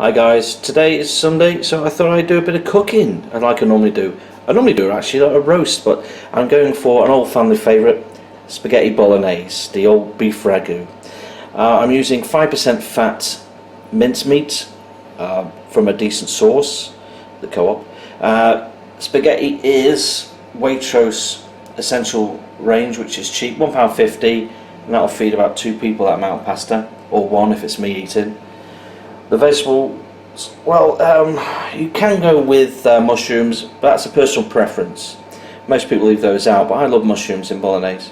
Hi guys, today is Sunday, so I thought I'd do a bit of cooking, like I normally do. I normally do actually like a roast, but I'm going for an old family favourite, spaghetti bolognese, the old beef ragu. I'm using 5% fat mincemeat from a decent source, the Co-op. Spaghetti is Waitrose Essential Range, which is cheap, £1.50, and that'll feed about 2 people that amount of pasta, or 1 if it's me eating. The vegetables, well, you can go with mushrooms, but that's a personal preference. Most people leave those out, but I love mushrooms in bolognese.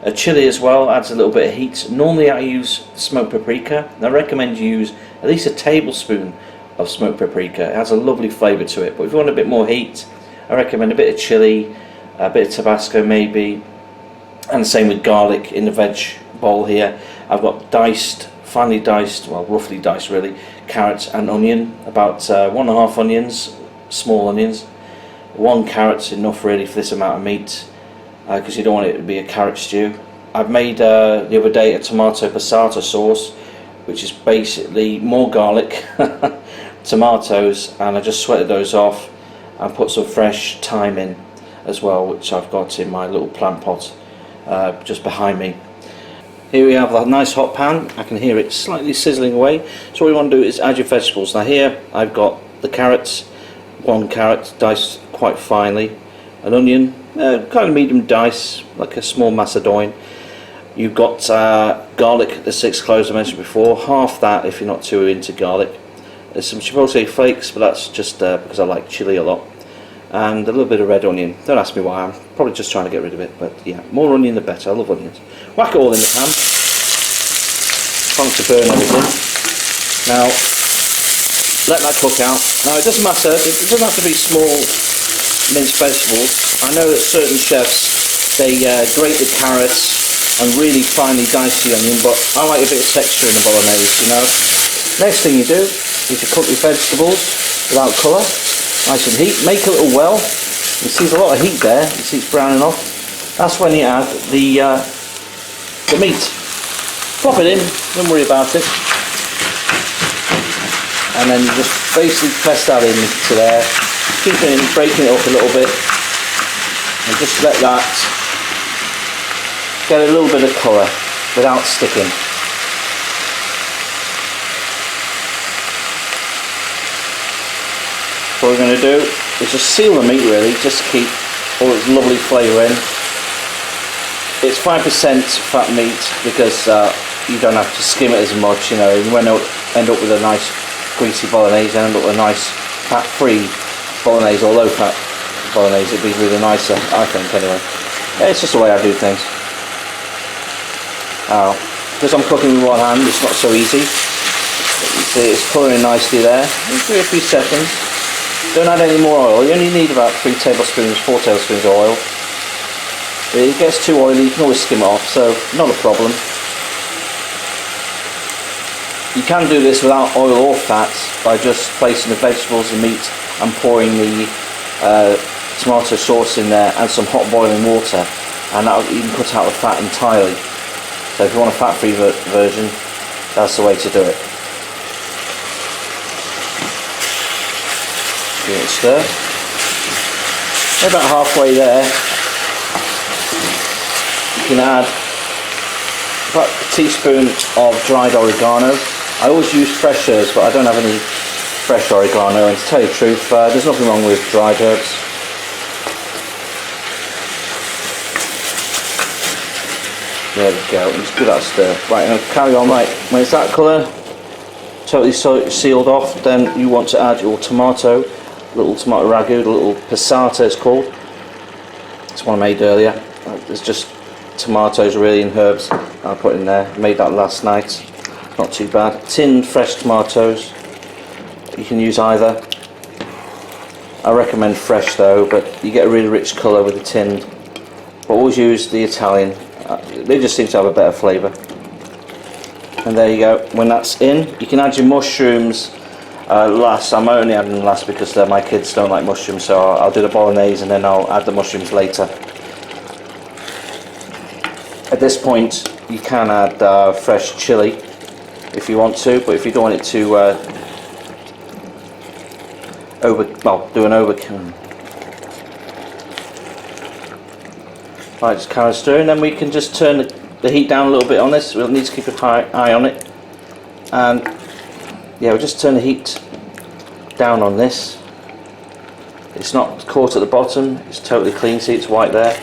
A chili as well adds a little bit of heat. Normally I use smoked paprika, and I recommend you use at least a tablespoon of smoked paprika. It has a lovely flavour to it, but if you want a bit more heat, I recommend a bit of chili, a bit of Tabasco maybe, and the same with garlic in the veg bowl here. I've got finely diced, well roughly diced really, carrots and onion, about 1.5 onions, small onions. 1 carrot's enough really for this amount of meat, because you don't want it to be a carrot stew. I've made the other day a tomato passata sauce, which is basically more garlic, tomatoes, and I just sweated those off and put some fresh thyme in as well, which I've got in my little plant pot just behind me. Here we have a nice hot pan. I can hear it slightly sizzling away. So what you want to do is add your vegetables. Now here I've got the carrots, 1 carrot diced quite finely, an onion, kind of medium dice, like a small macedon. You've got garlic, the 6 cloves I mentioned before, half that if you're not too into garlic. There's some chipotle flakes, but that's just because I like chili a lot. And a little bit of red onion. Don't ask me why, I'm probably just trying to get rid of it, but yeah, more onion the better. I love onions. Whack it all in the pan. Time to burn everything. Now, let that cook out. Now it doesn't matter, it doesn't have to be small minced vegetables. I know that certain chefs, they grate the carrots and really finely dice the onion, but I like a bit of texture in the bolognese, you know. Next thing you do is you cook your vegetables without colour. Nice and heat, make a little well. You see there's a lot of heat there, you see it's browning off. That's when you add the meat. Plop it in, don't worry about it. And then you just basically press that into there, keep it in, breaking it up a little bit, and just let that get a little bit of colour without sticking. What we're going to do is just seal the meat really, just to keep all its lovely flavour in. It's 5% fat meat because you don't have to skim it as much, you know. You won't end up with a nice greasy bolognese, and end up with a nice fat-free bolognese or low-fat bolognese. It'd be really nicer, I think, anyway. It's just the way I do things. Because I'm cooking with one hand, it's not so easy. You see it's colouring nicely there. Give it a few seconds. Don't add any more oil. You only need about 3 tablespoons, 4 tablespoons of oil. If it gets too oily, you can always skim it off, so not a problem. You can do this without oil or fat by just placing the vegetables and meat and pouring the tomato sauce in there and some hot boiling water, and you can cut out the fat entirely. So if you want a fat-free version, that's the way to do it. Give it a stir. About halfway there, you can add about a teaspoon of dried oregano. I always use fresh herbs, but I don't have any fresh oregano, and to tell you the truth, there's nothing wrong with dried herbs. There we go, just give that a stir. Right, now carry on. Right, when it's that colour, totally sealed off, then you want to add your tomato, little tomato ragu, the little passata it's called. It's one I made earlier. There's just tomatoes really and herbs I put in there. Made that last night, not too bad. Tinned fresh tomatoes, you can use either. I recommend fresh though, but you get a really rich colour with the tinned. But always use the Italian, they just seem to have a better flavour. And there you go. When that's in, you can add your mushrooms last. I'm only adding them last because my kids don't like mushrooms, so I'll do the bolognese and then I'll add the mushrooms later. At this point you can add fresh chili if you want to, but if you don't want it to do an overkill. Right, just carry stirring. Then we can just turn the heat down a little bit on this. We'll need to keep a high eye on it. And yeah, we'll just turn the heat down on this. It's not caught at the bottom. It's totally clean. See, it's white there.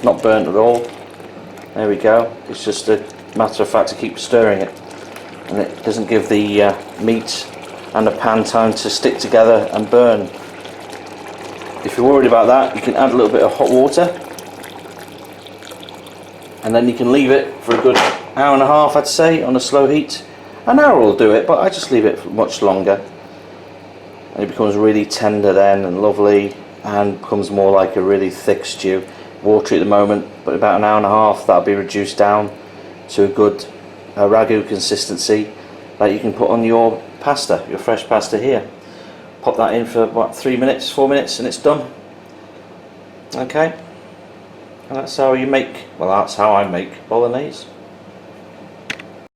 Not burnt at all. There we go. It's just a matter of fact to keep stirring it, and it doesn't give the meat and the pan time to stick together and burn. If you're worried about that, you can add a little bit of hot water, and then you can leave it for a good hour and a half, I'd say, on a slow heat. An hour will do it, but I just leave it for much longer, and it becomes really tender then and lovely, and becomes more like a really thick stew. Watery at the moment, but about an hour and a half that'll be reduced down to a good ragu consistency that you can put on your pasta, your fresh pasta here. Pop that in for what, 3 minutes, 4 minutes, and it's done. Okay, and that's how you make, well, that's how I make bolognese.